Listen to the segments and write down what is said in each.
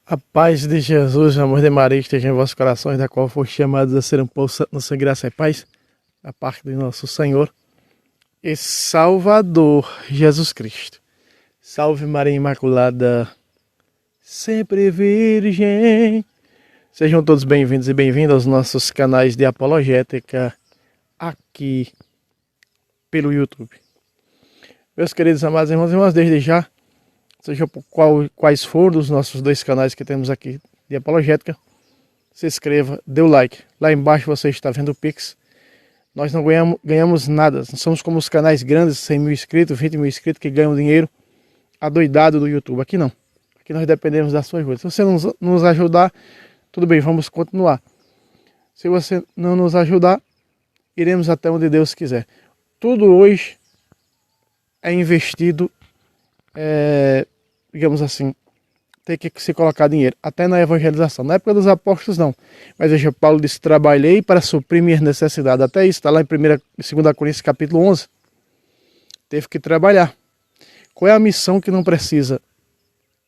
A paz de Jesus, o amor de Maria esteja em vossos corações, da qual foste chamados a ser um povo santo na sua graça e paz, da parte de nosso Senhor e Salvador Jesus Cristo. Salve Maria Imaculada, sempre Virgem. Sejam todos bem-vindos e bem-vindas aos nossos canais de apologética aqui pelo YouTube. Meus queridos amados irmãos e irmãs, desde já, seja por quais forem os nossos dois canais que temos aqui de apologética, se inscreva, dê o like. Lá embaixo você está vendo o Pix. Nós não ganhamos nada, não somos como os canais grandes, 100 mil inscritos, 20 mil inscritos, que ganham dinheiro adoidado do YouTube. Aqui não, aqui nós dependemos da sua ajuda. Se você não nos ajudar, tudo bem, vamos continuar. Se você não nos ajudar, iremos até onde Deus quiser. Tudo hoje é investido, digamos assim, tem que se colocar dinheiro, até na evangelização. Na época dos apóstolos não, mas veja, Paulo disse: trabalhei para suprir minhas necessidades. Até isso está lá em 2 Coríntios capítulo 11. Teve que trabalhar. Qual é a missão que não precisa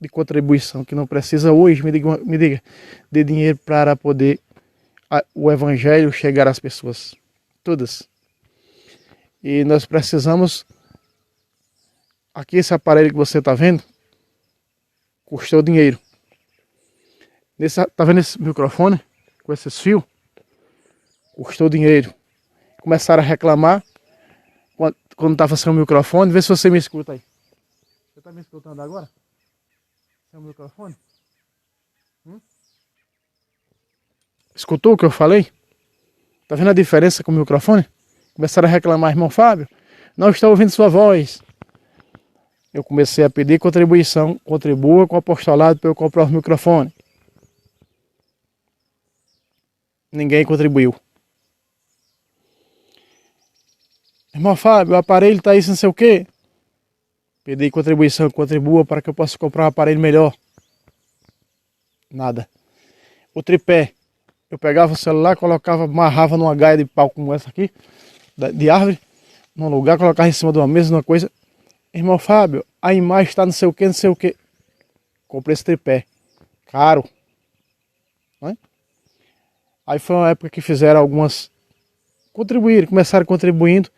de contribuição, que não precisa hoje, me diga, de dinheiro para poder o evangelho chegar às pessoas? Todas. E nós precisamos, aqui esse aparelho que você está vendo, custou dinheiro. Tá vendo esse microfone com esses fios? Custou dinheiro. Começaram a reclamar quando estava sem o microfone. Vê se você me escuta aí. Você está me escutando agora? Sem o microfone? Escutou o que eu falei? Tá vendo a diferença com o microfone? Começaram a reclamar: irmão Fábio, não estou ouvindo sua voz. Eu comecei a pedir contribuição, contribua com o apostolado para eu comprar o microfone. Ninguém contribuiu. Irmão Fábio, o aparelho está aí, não sei o quê. Pedi contribuição, contribua para que eu possa comprar um aparelho melhor. Nada. O tripé, eu pegava o celular, colocava, amarrava numa gaia de pau como essa aqui, de árvore, num lugar, colocava em cima de uma mesa, numa coisa. Irmão Fábio, a imagem está não sei o que, não sei o que. Comprei esse tripé. Caro. Não é? Aí foi uma época que fizeram algumas... começaram contribuindo.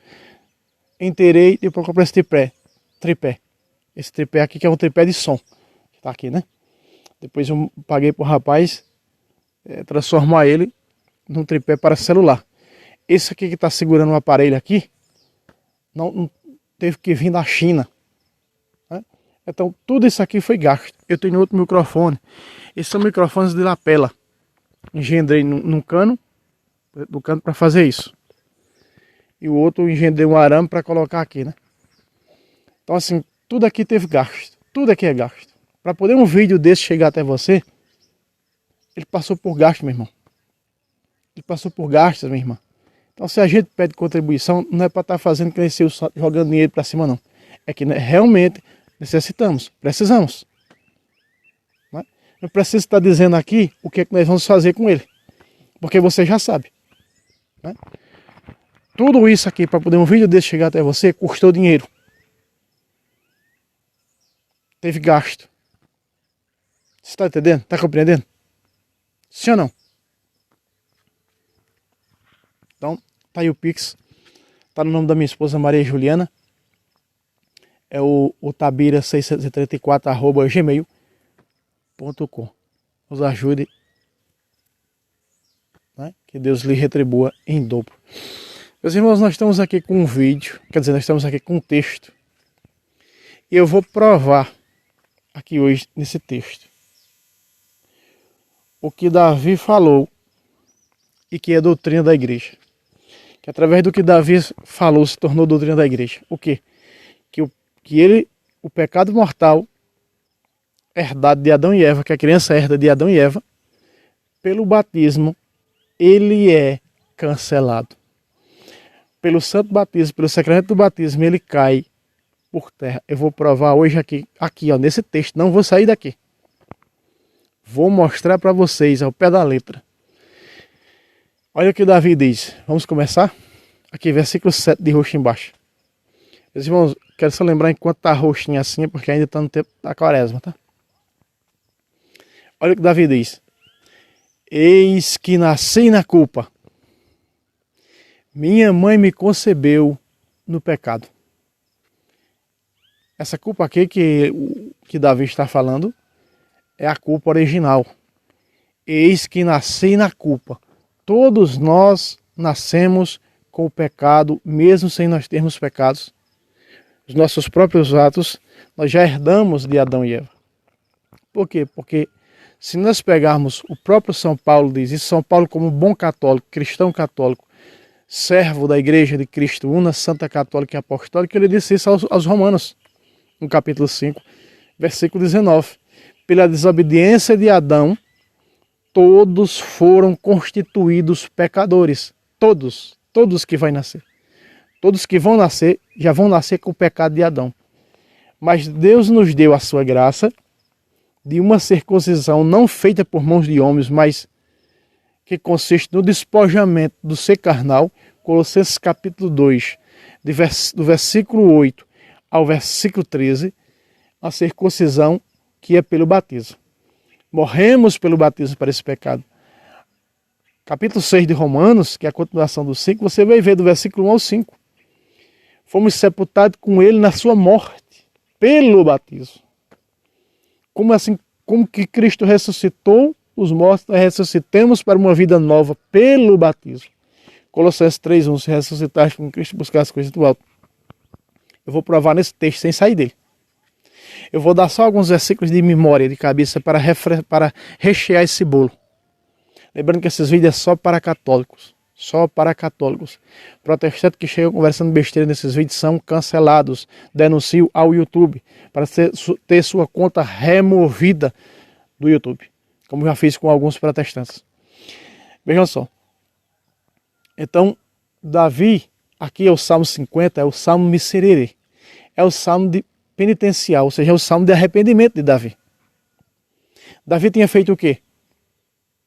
Inteirei, depois comprei esse tripé. Esse tripé aqui que é um tripé de som. Está aqui, né? Depois eu paguei para o rapaz transformar ele num tripé para celular. Esse aqui que está segurando o aparelho aqui, não teve que vir da China. Né? Então tudo isso aqui foi gasto. Eu tenho outro microfone. Esses são microfones de lapela. Engendrei num cano, do cano para fazer isso. E o outro engendrei um arame para colocar aqui, né? Então assim, tudo aqui teve gasto. Tudo aqui é gasto. Para poder um vídeo desse chegar até você, ele passou por gasto, meu irmão. Ele passou por gastos, minha irmã. Então se a gente pede contribuição, não é para estar fazendo crescer o santo, jogando dinheiro para cima, não. É que realmente necessitamos, precisamos. Não preciso estar dizendo aqui o que é que nós vamos fazer com ele, porque você já sabe. Né? Tudo isso aqui, para poder um vídeo desse chegar até você, custou dinheiro. Teve gasto. Você está entendendo? Está compreendendo? Sim ou não? Então, tá aí o Pix. Tá no nome da minha esposa Maria Juliana. É o tabira634@gmail.com. Nos ajude, né? Que Deus lhe retribua em dobro. Meus irmãos, nós estamos aqui com um vídeo, quer dizer, nós estamos aqui com um texto. E eu vou provar aqui hoje nesse texto o que Davi falou e que é doutrina da igreja. Que através do que Davi falou se tornou doutrina da igreja. O quê? Que o pecado mortal herdado de Adão e Eva, que a criança herda de Adão e Eva, pelo batismo, ele é cancelado. Pelo santo batismo, pelo sacramento do batismo, ele cai por terra. Eu vou provar hoje aqui ó, nesse texto, não vou sair daqui. Vou mostrar para vocês ao pé da letra. Olha o que Davi diz. Vamos começar? Aqui, versículo 7 de roxo embaixo. Meus irmãos, quero só lembrar enquanto está roxinho assim, porque ainda está no tempo da quaresma, tá? Olha o que Davi diz. Eis que nasci na culpa. Minha mãe me concebeu no pecado. Essa culpa aqui que Davi está falando é a culpa original. Eis que nasci na culpa. Todos nós nascemos com o pecado, mesmo sem nós termos pecados. Os nossos próprios atos, nós já herdamos de Adão e Eva. Por quê? Porque se nós pegarmos o próprio São Paulo diz, e São Paulo como bom católico, cristão católico, servo da Igreja de Cristo, una, santa, católica e apostólica, ele disse isso aos Romanos, no capítulo 5, versículo 19. Pela desobediência de Adão, todos foram constituídos pecadores. Todos que vão nascer. Todos que vão nascer, já vão nascer com o pecado de Adão. Mas Deus nos deu a sua graça de uma circuncisão não feita por mãos de homens, mas que consiste no despojamento do ser carnal. Colossenses capítulo 2, do versículo 8 ao versículo 13, a circuncisão que é pelo batismo. Morremos pelo batismo para esse pecado. Capítulo 6 de Romanos, que é a continuação do 5, você vai ver do versículo 1 ao 5. Fomos sepultados com ele na sua morte, pelo batismo. Como assim, como que Cristo ressuscitou os mortos, nós ressuscitemos para uma vida nova pelo batismo. Colossenses 3:1, se ressuscitaste com Cristo, buscar as coisas do alto. Eu vou provar nesse texto sem sair dele. Eu vou dar só alguns versículos de memória, de cabeça, para rechear esse bolo. Lembrando que esses vídeos é só para católicos. Só para católicos. Protestantes que chegam conversando besteira nesses vídeos são cancelados. Denuncio ao YouTube para ter sua conta removida do YouTube. Como já fiz com alguns protestantes. Vejam só. Então, Davi, aqui é o Salmo 50, é o Salmo Miserere. É o Salmo de penitencial, ou seja, é o Salmo de arrependimento de Davi. Davi tinha feito o quê?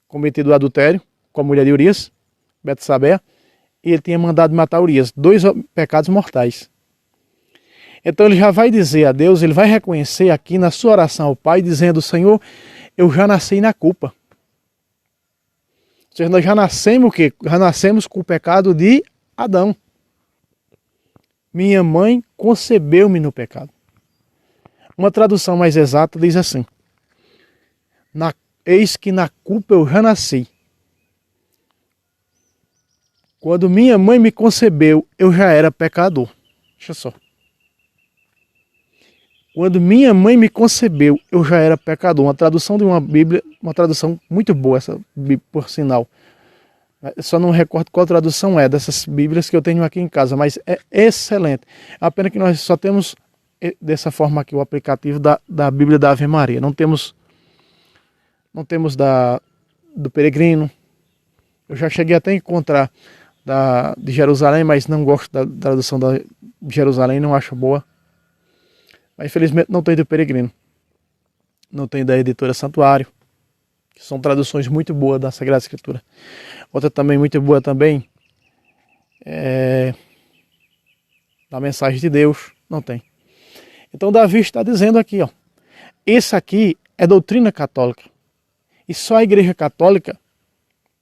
Cometido o adultério com a mulher de Urias, Betsabé, e ele tinha mandado matar Urias. 2 pecados mortais. Então ele já vai dizer a Deus, ele vai reconhecer aqui na sua oração ao Pai, dizendo: Senhor, eu já nasci na culpa. Ou seja, nós já nascemos o quê? Já nascemos com o pecado de Adão. Minha mãe concebeu-me no pecado. Uma tradução mais exata diz assim: eis que na culpa eu já nasci. Quando minha mãe me concebeu, eu já era pecador. Deixa só. Quando minha mãe me concebeu, eu já era pecador. Uma tradução de uma Bíblia, uma tradução muito boa, essa Bíblia, por sinal. Eu só não recordo qual tradução é dessas Bíblias que eu tenho aqui em casa, mas é excelente. É a pena que nós só temos dessa forma aqui o aplicativo da Bíblia da Ave Maria. Não temos do Peregrino. Eu já cheguei até a encontrar de Jerusalém, mas não gosto da tradução da Jerusalém, não acho boa. Mas infelizmente não tem do Peregrino. Não tem da editora Santuário, que são traduções muito boas da Sagrada Escritura. Outra também muito boa também é da Mensagem de Deus, não tem. Então Davi está dizendo aqui, ó, esse aqui é doutrina católica. E só a Igreja Católica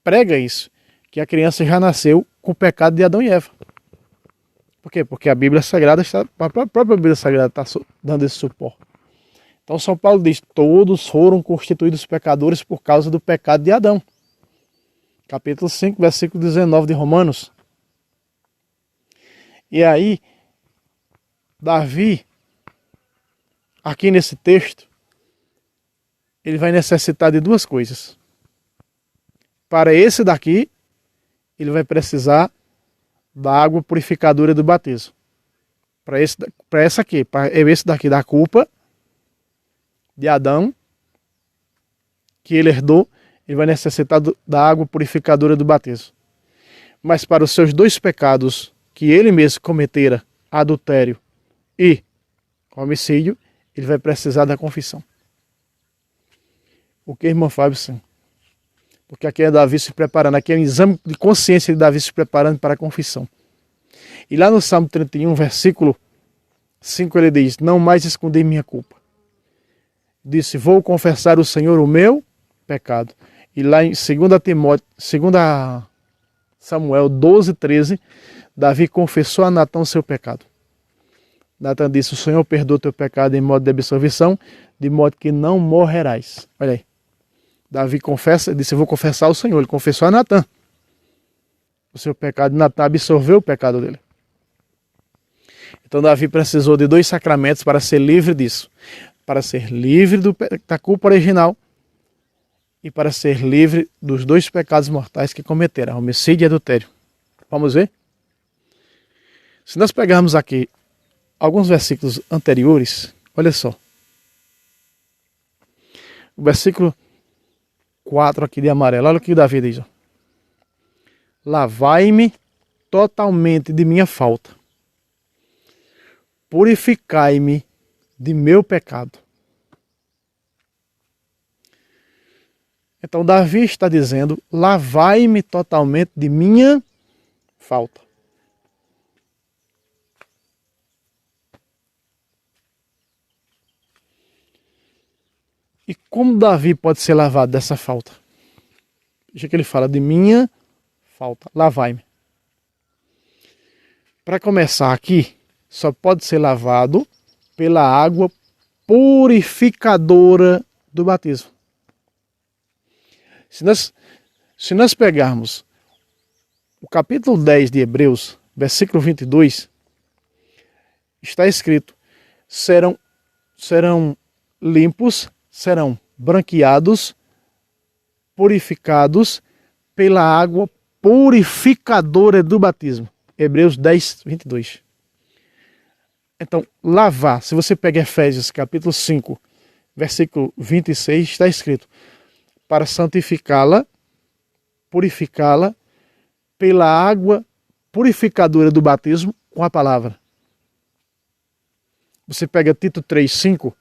prega isso, que a criança já nasceu com o pecado de Adão e Eva. Por quê? Porque a Bíblia Sagrada a própria Bíblia Sagrada está dando esse suporte. Então São Paulo diz: todos foram constituídos pecadores por causa do pecado de Adão. Capítulo 5, versículo 19 de Romanos. E aí, Davi, aqui nesse texto, ele vai necessitar de duas coisas. Para esse daqui, ele vai precisar da água purificadora do batismo. Para esse daqui da culpa de Adão, que ele herdou, ele vai necessitar da água purificadora do batismo. Mas para os seus 2 pecados que ele mesmo cometera, adultério e homicídio, ele vai precisar da confissão. O que, irmão Fábio? Sim. Porque aqui é Davi se preparando, aqui é um exame de consciência de Davi se preparando para a confissão. E lá no Salmo 31, versículo 5, ele diz: não mais escondi minha culpa. Disse: vou confessar ao Senhor o meu pecado. E lá em 2 Samuel 12:13, Davi confessou a Natã o seu pecado. Natã disse: o Senhor perdoa o teu pecado em modo de absolvição, de modo que não morrerás. Olha aí. Davi confessa, disse: eu vou confessar ao Senhor. Ele confessou a Natã o seu pecado. Natã absorveu o pecado dele. Então Davi precisou de 2 sacramentos para ser livre disso. Para ser livre da culpa original e para ser livre dos 2 pecados mortais que cometeram, homicídio e adultério. Vamos ver? Se nós pegarmos aqui alguns versículos anteriores, olha só. O versículo 4 aqui de amarelo, olha o que Davi diz. Lavai-me totalmente de minha falta. Purificai-me de meu pecado. Então Davi está dizendo: lavai-me totalmente de minha falta. E como Davi pode ser lavado dessa falta? Veja que ele fala de minha falta. Lavai-me. Para começar aqui, só pode ser lavado pela água purificadora do batismo. Se nós pegarmos o capítulo 10 de Hebreus, versículo 22, está escrito: serão limpos, serão branqueados, purificados pela água purificadora do batismo. Hebreus 10, 22. Então, lavar, se você pega Efésios capítulo 5, versículo 26, está escrito: para santificá-la, purificá-la pela água purificadora do batismo com a palavra. Você pega Tito 3, 5,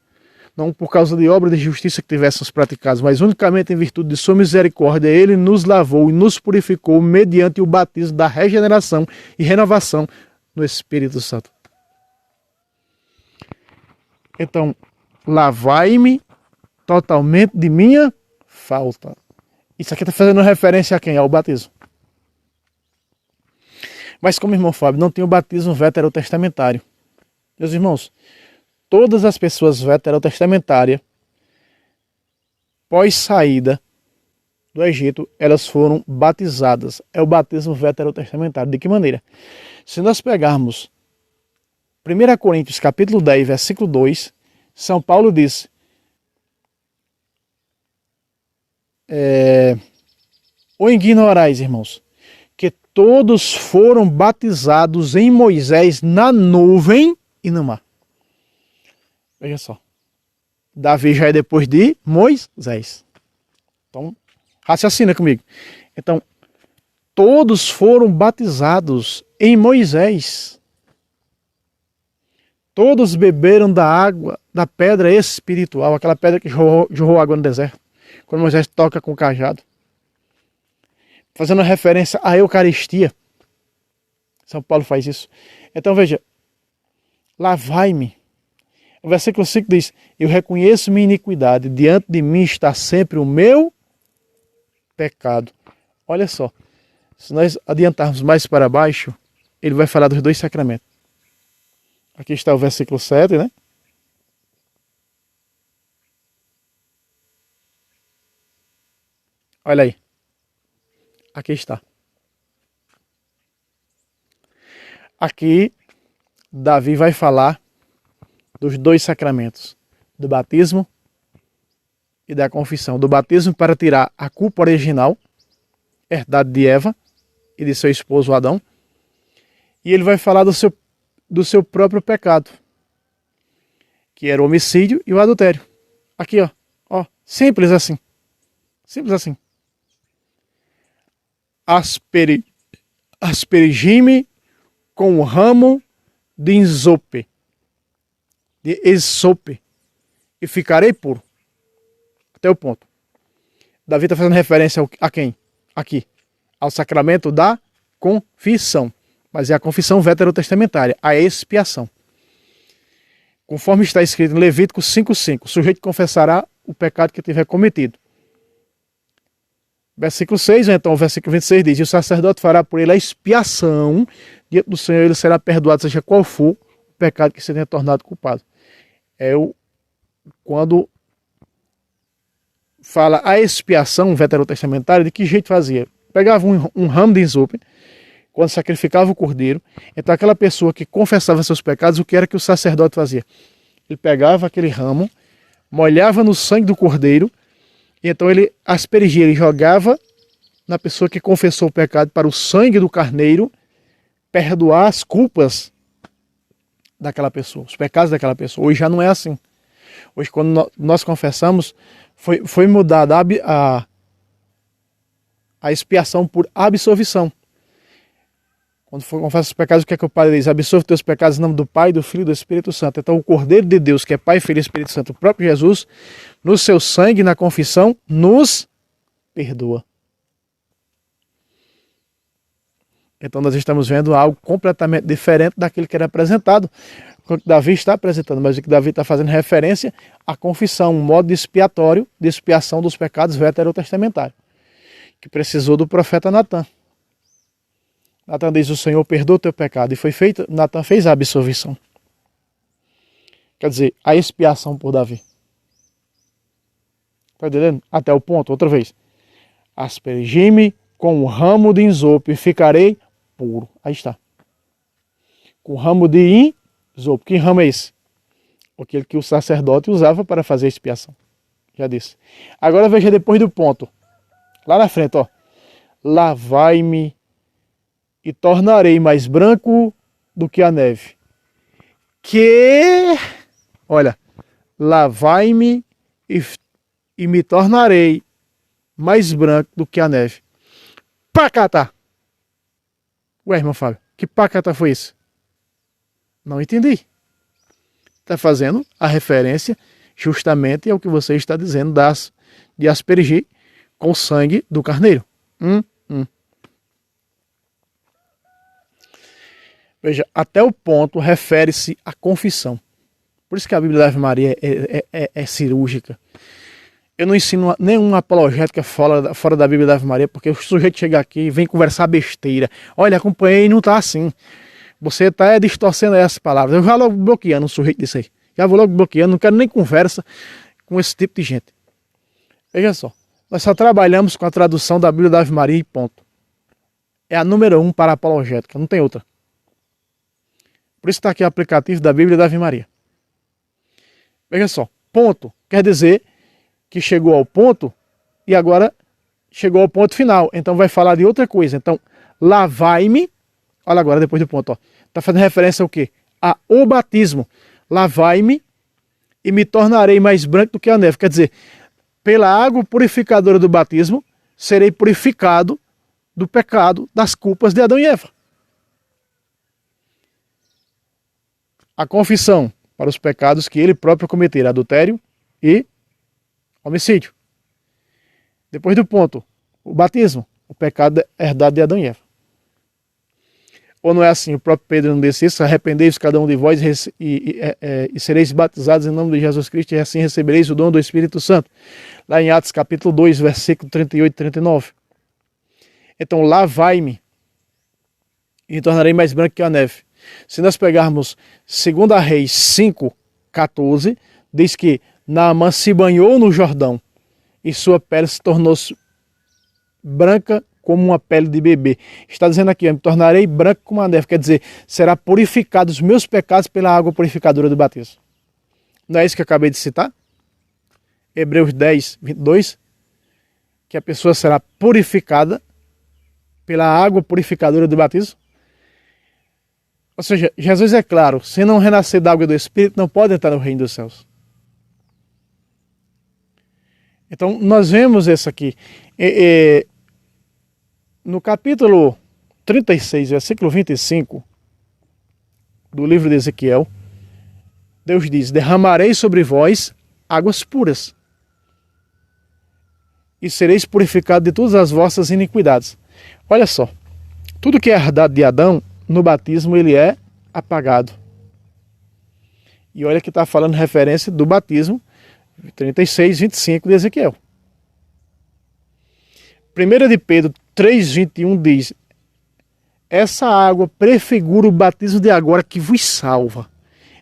não por causa de obra de justiça que tivéssemos praticado, mas unicamente em virtude de sua misericórdia, ele nos lavou e nos purificou mediante o batismo da regeneração e renovação no Espírito Santo. Então, lavai-me totalmente de minha falta. Isso aqui está fazendo referência a quem? Ao batismo. Mas como irmão Fábio, não tem o batismo veterotestamentário. Meus irmãos, todas as pessoas veterotestamentárias, pós saída do Egito, elas foram batizadas. É o batismo veterotestamentário. De que maneira? Se nós pegarmos 1 Coríntios capítulo 10, versículo 2, São Paulo diz: ou ignorais, irmãos, que todos foram batizados em Moisés na nuvem e no mar. Veja só. Davi já é depois de Moisés. Então, raciocina comigo. Então, todos foram batizados em Moisés. Todos beberam da água, da pedra espiritual, aquela pedra que jorrou água no deserto, quando Moisés toca com o cajado. Fazendo referência à Eucaristia. São Paulo faz isso. Então veja, lavai-me. O versículo 5 diz: eu reconheço minha iniquidade, diante de mim está sempre o meu pecado. Olha só, se nós adiantarmos mais para baixo, ele vai falar dos 2 sacramentos. Aqui está o versículo 7, né? Olha aí. Aqui está. Aqui, Davi vai falar dos 2 sacramentos, do batismo e da confissão. Do batismo para tirar a culpa original, herdada de Eva e de seu esposo Adão. E ele vai falar do seu próprio pecado, que era o homicídio e o adultério. Aqui, ó, simples assim. Simples assim. Aspergi-me com o ramo de esope, e ficarei puro. Até o ponto. Davi está fazendo referência a quem? Aqui. Ao sacramento da confissão. Mas é a confissão veterotestamentária, a expiação. Conforme está escrito em Levítico 5:5, o sujeito confessará o pecado que tiver cometido. Versículo 6, então o versículo 26 diz: e o sacerdote fará por ele a expiação, diante do Senhor ele será perdoado, seja qual for o pecado que se tenha tornado culpado. Quando fala a expiação veterotestamentária, de que jeito fazia? Pegava um ramo de ensope, quando sacrificava o cordeiro, então aquela pessoa que confessava seus pecados, o que era que o sacerdote fazia? Ele pegava aquele ramo, molhava no sangue do cordeiro, e então ele aspergia, ele jogava na pessoa que confessou o pecado para o sangue do carneiro perdoar as culpas daquela pessoa, os pecados daquela pessoa. Hoje já não é assim. Hoje, quando nós confessamos, foi mudada a expiação por absolvição. Quando for confessar os pecados, o que é que o Padre diz? Absolve teus pecados em nome do Pai, do Filho e do Espírito Santo. Então o Cordeiro de Deus, que é Pai, Filho e Espírito Santo, o próprio Jesus, no seu sangue, na confissão, nos perdoa. Então nós estamos vendo algo completamente diferente daquilo que era apresentado, o que Davi está apresentando, mas o que Davi está fazendo referência à confissão, um modo expiatório de expiação dos pecados veterotestamentários, que precisou do profeta Natan. Natan diz: o Senhor perdoa o teu pecado. E foi feito, Natan fez a absolvição. Quer dizer, a expiação por Davi. Está entendendo? Até o ponto, outra vez. Aspergi-me com o ramo de ensopo e ficarei puro. Aí está. Com o ramo de ensopo. Que ramo é esse? Aquele que o sacerdote usava para fazer a expiação. Já disse. Agora veja depois do ponto. Lá na frente, ó. Lavai-me e tornarei mais branco do que a neve. Olha, lavai-me e me tornarei mais branco do que a neve. Pacatá! Ué, irmão Fábio, que pacatá foi isso? Não entendi. Está fazendo a referência justamente ao que você está dizendo de aspergir com o sangue do carneiro. Veja, até o ponto refere-se à confissão. Por isso que a Bíblia da Ave Maria é cirúrgica. Eu não ensino nenhuma apologética fora da Bíblia da Ave Maria, porque o sujeito chega aqui e vem conversar besteira. Olha, acompanhei e não está assim. Você está distorcendo essas palavras. Eu já logo bloqueando um sujeito desse aí. Já vou logo bloqueando, não quero nem conversa com esse tipo de gente. Veja só, nós só trabalhamos com a tradução da Bíblia da Ave Maria e ponto. É a número 1 para a apologética, não tem outra. Por isso está aqui o aplicativo da Bíblia da Ave Maria. Veja só, ponto quer dizer que chegou ao ponto e agora chegou ao ponto final. Então vai falar de outra coisa. Então, lavai-me, olha agora depois do ponto, está fazendo referência ao quê? O batismo. Lavai-me e me tornarei mais branco do que a neve. Quer dizer, pela água purificadora do batismo, serei purificado do pecado, das culpas de Adão e Eva. A confissão para os pecados que ele próprio cometer, adultério e homicídio. Depois do ponto, o batismo, o pecado herdado de Adão e Eva. Ou não é assim? O próprio Pedro não disse isso: arrependei-vos cada um de vós e sereis batizados em nome de Jesus Cristo, e assim recebereis o dom do Espírito Santo. Lá em Atos capítulo 2, versículo 38 e 39. Então, lavai-me e me tornarei mais branco que a neve. Se nós pegarmos 2 Reis 5:14, diz que Naamã se banhou no Jordão e sua pele se tornou branca como uma pele de bebê. Está dizendo aqui: eu me tornarei branco como a neve. Quer dizer, será purificado os meus pecados pela água purificadora do batismo. Não é isso que eu acabei de citar? Hebreus 10:22, que a pessoa será purificada pela água purificadora do batismo. Ou seja, Jesus é claro: se não renascer da água e do Espírito, não pode entrar no reino dos céus. Então, nós vemos isso aqui. No capítulo 36, versículo 25 do livro de Ezequiel, Deus diz: derramarei sobre vós águas puras e sereis purificados de todas as vossas iniquidades. Olha só, tudo que é herdado de Adão, no batismo ele é apagado. E olha que está falando referência do batismo, 36:25 de Ezequiel. 1 de Pedro 3,21 diz: essa água prefigura o batismo de agora que vos salva.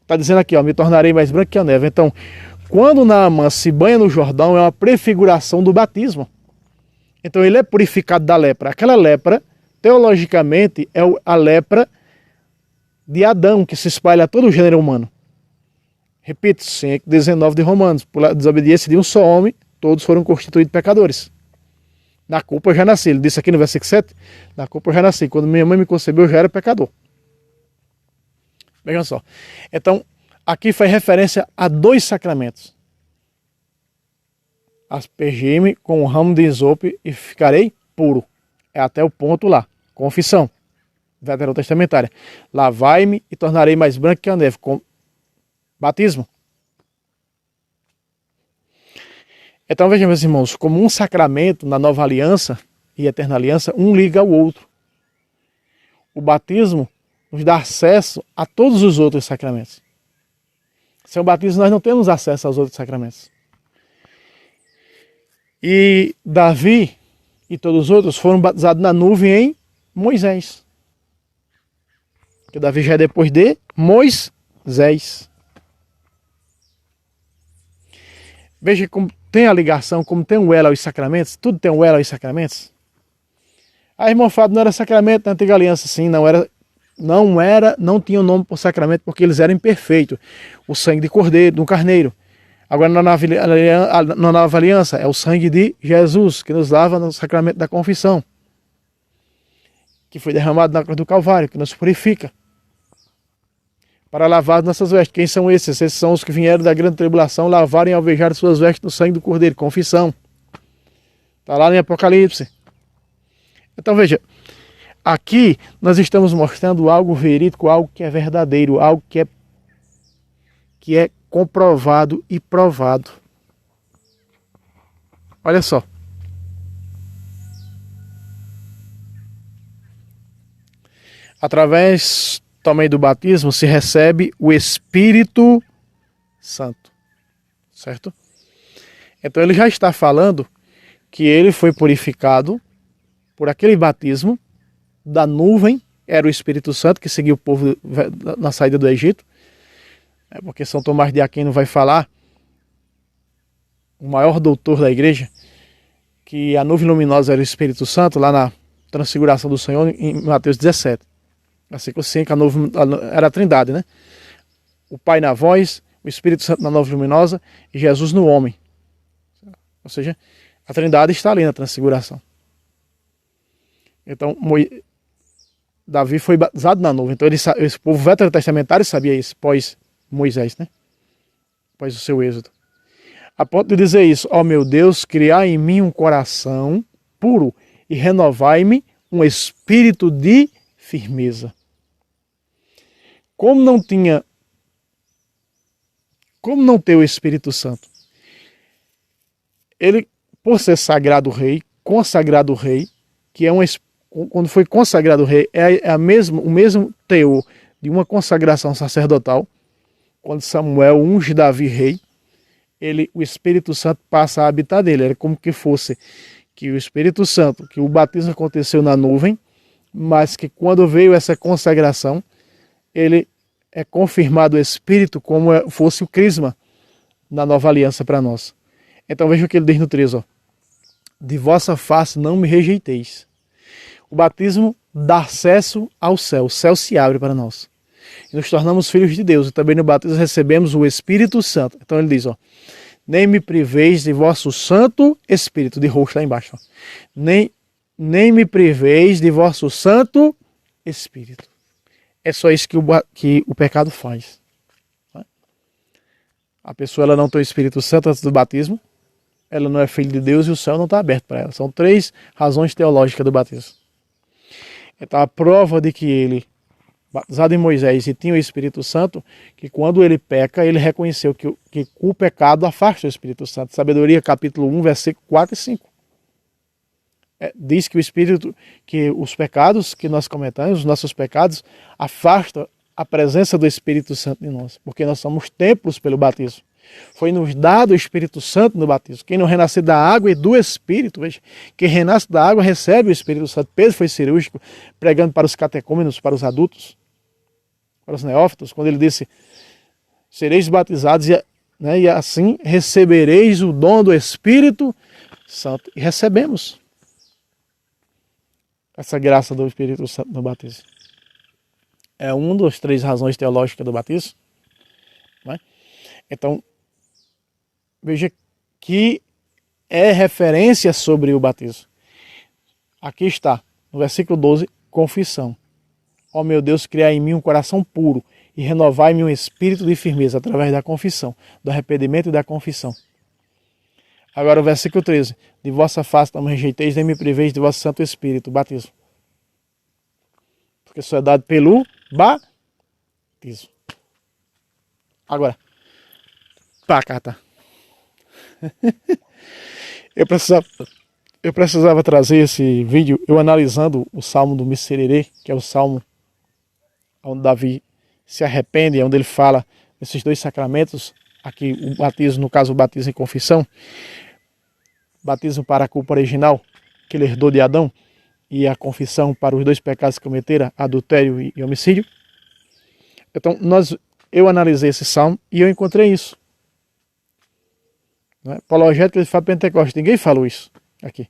Está dizendo aqui, ó, me tornarei mais branco que a neve. Então, quando Naamã se banha no Jordão, é uma prefiguração do batismo. Então ele é purificado da lepra. Aquela lepra, teologicamente, é a lepra de Adão, que se espalha a todo o gênero humano. Repito, 5:19 de Romanos. Por desobediência de um só homem, todos foram constituídos pecadores. Na culpa eu já nasci. Ele disse aqui no versículo 7, na culpa eu já nasci. Quando minha mãe me concebeu, eu já era pecador. Vejam só. Então, aqui faz referência a 2 sacramentos. Aspergir-me com um ramo de isope e ficarei puro. É até o ponto lá. Confissão veterotestamentária. Lavai-me e tornarei mais branco que a neve. Com batismo. Então vejam, meus irmãos, como um sacramento na nova aliança e eterna aliança, um liga ao outro. O batismo nos dá acesso a todos os outros sacramentos. Sem o batismo nós não temos acesso aos outros sacramentos. E Davi e todos os outros foram batizados na nuvem em Moisés. Que Davi já é depois de Moisés. Veja como tem a ligação, como tem um elo aos sacramentos. Tudo tem um elo aos sacramentos. A irmã Fábio não era sacramento na antiga aliança, sim, não tinha o nome por sacramento porque eles eram imperfeitos. O sangue de cordeiro, do carneiro. Agora na nova aliança é o sangue de Jesus, que nos lava no sacramento da confissão, que foi derramado na cruz do Calvário, que nos purifica, para lavar nossas vestes. Quem são esses? Esses são os que vieram da grande tribulação, lavarem e alvejar suas vestes no sangue do cordeiro, confissão. Está lá em Apocalipse. Então veja, aqui nós estamos mostrando algo verídico, algo que é verdadeiro, algo que é comprovado e provado. Olha só. Através também do batismo se recebe o Espírito Santo. Certo? Então ele já está falando que ele foi purificado por aquele batismo da nuvem, era o Espírito Santo que seguiu o povo na saída do Egito. Porque São Tomás de Aquino vai falar, o maior doutor da igreja, que a nuvem luminosa era o Espírito Santo, lá na Transfiguração do Senhor, em Mateus 17. Versículo 5, a nuvem era a trindade, né? O Pai na voz, o Espírito Santo na nuvem luminosa e Jesus no homem. Ou seja, a trindade está ali na Transfiguração. Então, Davi foi batizado na nuvem. Então, esse povo veterotestamentário sabia isso, pós-Moisés, né? Após o seu êxodo. A ponto de dizer isso: ó meu Deus, criai em mim um coração puro e renovai-me um espírito de firmeza. Como não ter o Espírito Santo? Ele, por ser sagrado rei, consagrado rei, que é quando foi consagrado rei, é o mesmo teor de uma consagração sacerdotal. Quando Samuel unge Davi rei, o Espírito Santo passa a habitar dele. Era como que fosse que o Espírito Santo, que o batismo aconteceu na nuvem, mas que quando veio essa consagração, ele é confirmado o Espírito como fosse o crisma na nova aliança para nós. Então veja o que ele diz no 3, ó. De vossa face não me rejeiteis. O batismo dá acesso ao céu. O céu se abre para nós. E nos tornamos filhos de Deus. E também no batismo recebemos o Espírito Santo. Então ele diz, ó. Nem me priveis de vosso Santo Espírito. De roxo lá embaixo, ó. Nem me priveis de vosso Santo Espírito. É só isso que o pecado faz. A pessoa ela não tem o Espírito Santo antes do batismo. Ela não é filha de Deus e o céu não está aberto para ela. São 3 razões teológicas do batismo. Então a prova de que ele, batizado em Moisés e tinha o Espírito Santo, que quando ele peca, ele reconheceu que o pecado afasta o Espírito Santo. Sabedoria capítulo 1, versículo 4 e 5. Diz que que os pecados que nós cometemos, os nossos pecados, afastam a presença do Espírito Santo em nós, porque nós somos templos pelo batismo. Foi nos dado o Espírito Santo no batismo. Quem não renascer da água e do Espírito, veja, quem renasce da água recebe o Espírito Santo. Pedro foi cirúrgico, pregando para os catecúmenos, para os adultos, para os neófitos, quando ele disse, sereis batizados e assim recebereis o dom do Espírito Santo. E recebemos essa graça do Espírito Santo no batismo. É uma das 3 razões teológicas do batismo. Né? Então, veja que é referência sobre o batismo. Aqui está, no versículo 12, confissão. Ó meu Deus, criai em mim um coração puro e renovai em mim um espírito de firmeza através da confissão, do arrependimento e da confissão. Agora o versículo 13. De vossa face não me rejeiteis, nem me priveis de vosso Santo Espírito, batismo. Porque isso é dado pelo batismo. Agora, pá, Cata. Eu precisava trazer esse vídeo, eu analisando o Salmo do Miserere, que é o Salmo onde Davi se arrepende, onde ele fala desses 2 sacramentos, aqui o batismo, no caso o batismo em confissão, batismo para a culpa original, que ele herdou de Adão, e a confissão para os 2 pecados que cometeram, adultério e homicídio. Então, eu analisei esse salmo e eu encontrei isso. Apologética de fato Pentecostes, ninguém falou isso aqui.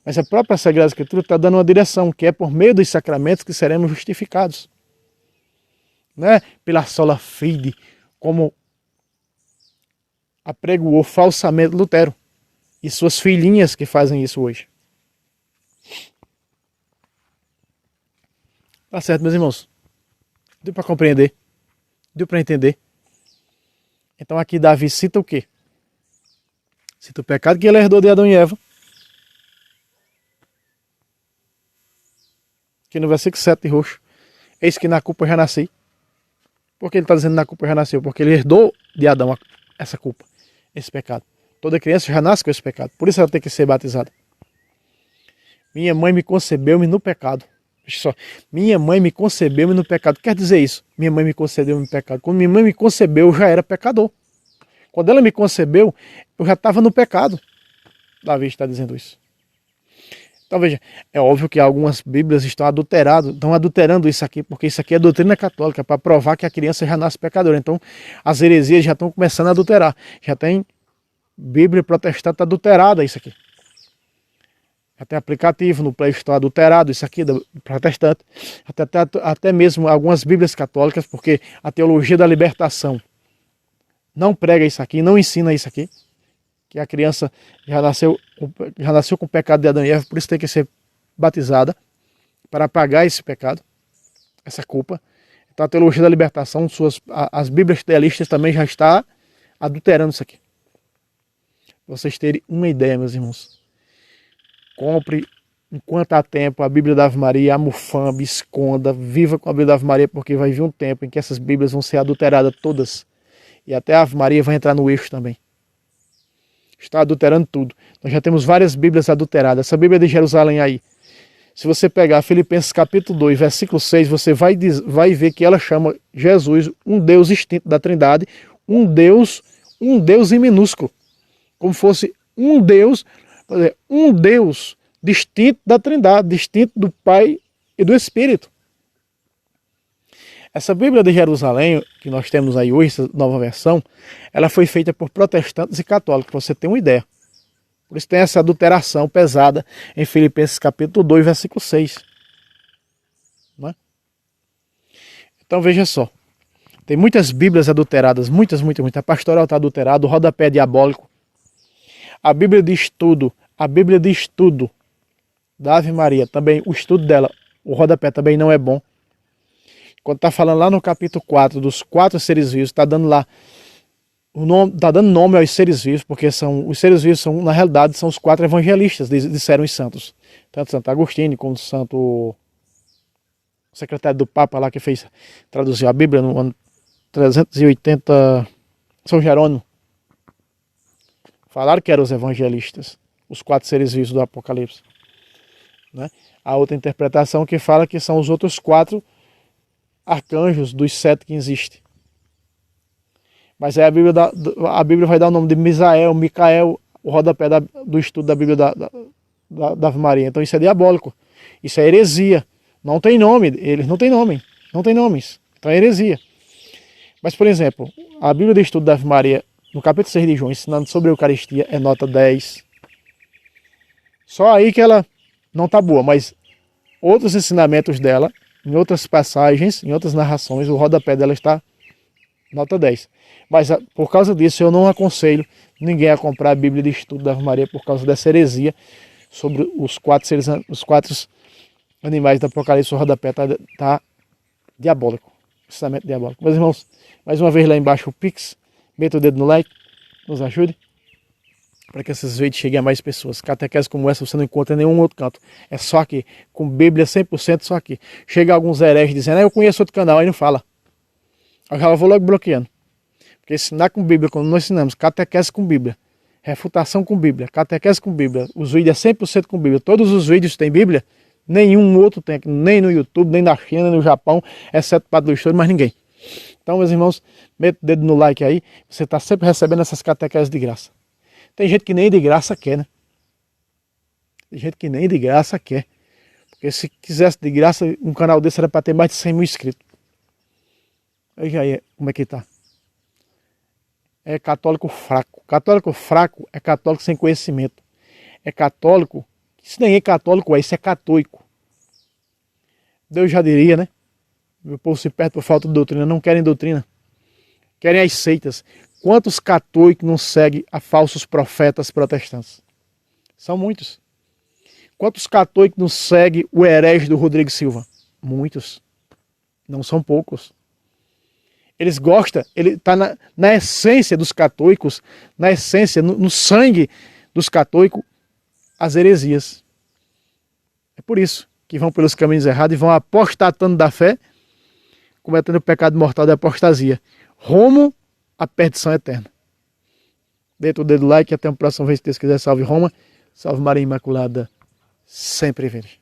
Mas a própria Sagrada Escritura está dando uma direção, que é por meio dos sacramentos que seremos justificados. Não é pela sola fide, como apregoou falsamente Lutero e suas filhinhas que fazem isso hoje. Tá certo, meus irmãos? Deu para compreender? Deu para entender? Então aqui Davi cita o quê? Cita o pecado que ele herdou de Adão e Eva. Que no versículo 7 de roxo, eis que na culpa eu já nasci. Por que ele está dizendo na culpa eu já nasceu? Porque ele herdou de Adão essa culpa, esse pecado. Toda criança já nasce com esse pecado. Por isso ela tem que ser batizada. Minha mãe me concebeu-me no pecado. Veja só. Minha mãe me concebeu-me no pecado. Quer dizer isso? Minha mãe me concebeu-me no pecado. Quando minha mãe me concebeu, eu já era pecador. Quando ela me concebeu, eu já estava no pecado. Davi está dizendo isso. Então veja, é óbvio que algumas bíblias estão adulterando isso aqui, porque isso aqui é doutrina católica, para provar que a criança já nasce pecadora. Então as heresias já estão começando a adulterar. Já tem Bíblia protestante adulterada isso aqui. Já tem aplicativo no Play Store adulterado, isso aqui do protestante. Até mesmo algumas bíblias católicas, porque a teologia da libertação não prega isso aqui, não ensina isso aqui. Que a criança já nasceu com o pecado de Adão e Eva, por isso tem que ser batizada para apagar esse pecado, essa culpa. Então a teologia da libertação, as bíblias tealistas também já está adulterando isso aqui. Para vocês terem uma ideia, meus irmãos. Compre, enquanto há tempo, a Bíblia da Ave Maria, a Mufamba, esconda, viva com a Bíblia da Ave Maria, porque vai vir um tempo em que essas Bíblias vão ser adulteradas todas. E até a Ave Maria vai entrar no eixo também. Está adulterando tudo. Nós já temos várias Bíblias adulteradas. Essa Bíblia de Jerusalém aí, se você pegar Filipenses capítulo 2, versículo 6, você vai ver que ela chama Jesus um Deus distinto da Trindade, um Deus em minúsculo. Como fosse um Deus distinto da Trindade, distinto do Pai e do Espírito. Essa Bíblia de Jerusalém, que nós temos aí hoje, essa nova versão, ela foi feita por protestantes e católicos, para você ter uma ideia. Por isso tem essa adulteração pesada em Filipenses capítulo 2, versículo 6. Não é? Então veja só, tem muitas Bíblias adulteradas, muitas. A pastoral está adulterada, o rodapé é diabólico. A Bíblia de estudo da Ave Maria, também o estudo dela, o rodapé também não é bom. Quando está falando lá no capítulo 4 dos 4 seres vivos, está dando lá está dando nome aos seres vivos, porque os seres vivos na realidade são os 4 evangelistas, disseram os santos. Tanto Santo Agostinho como o secretário do Papa lá que traduziu a Bíblia no ano 380, São Jerônimo. Falaram que eram os evangelistas, os 4 seres vivos do Apocalipse. Né? Há outra interpretação que fala que são os outros 4 arcanjos dos 7 que existem. Mas aí a Bíblia vai dar o nome de Misael, Micael, o rodapé do estudo da Bíblia da Ave Maria. Então isso é diabólico. Isso é heresia. Não tem nome. Eles não têm nome. Não tem nomes. Então é heresia. Mas, por exemplo, a Bíblia de Estudo da Ave Maria, no capítulo 6 de João, ensinando sobre a Eucaristia, é nota 10. Só aí que ela não está boa, mas outros ensinamentos dela, em outras passagens, em outras narrações, o rodapé dela está nota 10. Mas por causa disso eu não aconselho ninguém a comprar a Bíblia de Estudo da Ave Maria por causa dessa heresia sobre os quatro animais do Apocalipse. O rodapé está diabólico. Ensinamento diabólico. Meus irmãos, mais uma vez lá embaixo o Pix, meta o dedo no like, nos ajude para que esses vídeos cheguem a mais pessoas. Catequese como essa você não encontra em nenhum outro canto. É só aqui, com Bíblia 100% só aqui. Chega alguns hereges dizendo, eu conheço outro canal, aí não fala. Eu já vou logo bloqueando. Porque ensinar com Bíblia, quando nós ensinamos, catequese com Bíblia, refutação com Bíblia, catequese com Bíblia, os vídeos é 100% com Bíblia, todos os vídeos têm Bíblia, nenhum outro tem, nem no YouTube, nem na China, nem no Japão, exceto o Padre do Estouro, mas ninguém. Então, meus irmãos, meta o dedo no like aí, você está sempre recebendo essas catequeses de graça. Tem gente que nem de graça quer, né? Tem gente que nem de graça quer. Porque se quisesse de graça, um canal desse era para ter mais de 100 mil inscritos. Veja aí como é que tá. É católico fraco. Católico fraco é católico sem conhecimento. É católico, isso nem é católico, isso é catôico. Deus já diria, né? Meu povo se perde por falta de doutrina. Não querem doutrina. Querem as seitas. Quantos católicos não seguem a falsos profetas protestantes? São muitos. Quantos católicos não seguem o herege do Rodrigo Silva? Muitos. Não são poucos. Eles gostam, ele está na essência dos católicos, na essência, no sangue dos católicos, as heresias. É por isso que vão pelos caminhos errados e vão apostatando da fé, cometendo o pecado mortal da apostasia, rumo à perdição eterna. Dê o dedo like e até o próximo vez, se Deus quiser. Salve Roma, salve Maria Imaculada, sempre virgem.